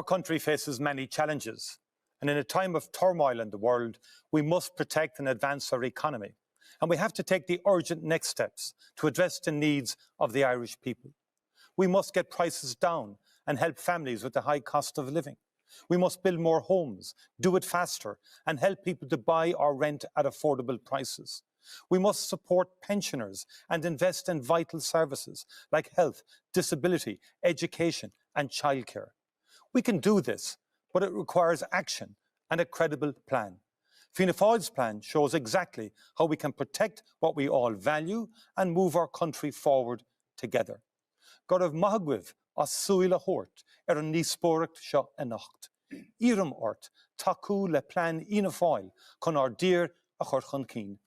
country faces many challenges, and in a time of turmoil in the world, we must protect and advance our economy. And we have to take the urgent next steps to address the needs of the Irish people. We must get prices down and help families with the high cost of living. We must build more homes, do it faster, and help people to buy or rent at affordable prices. We must support pensioners and invest in vital services like health, disability, education and childcare. We can do this, but it requires action and a credible plan. Fianna Fáil's plan shows exactly how we can protect what we all value and move our country forward together. Gorabh Mahagwib as Suila Hort an níspóireacht seo anocht. Iram ort taku le plan Fianna Fáil chun our dear a chur chun cín.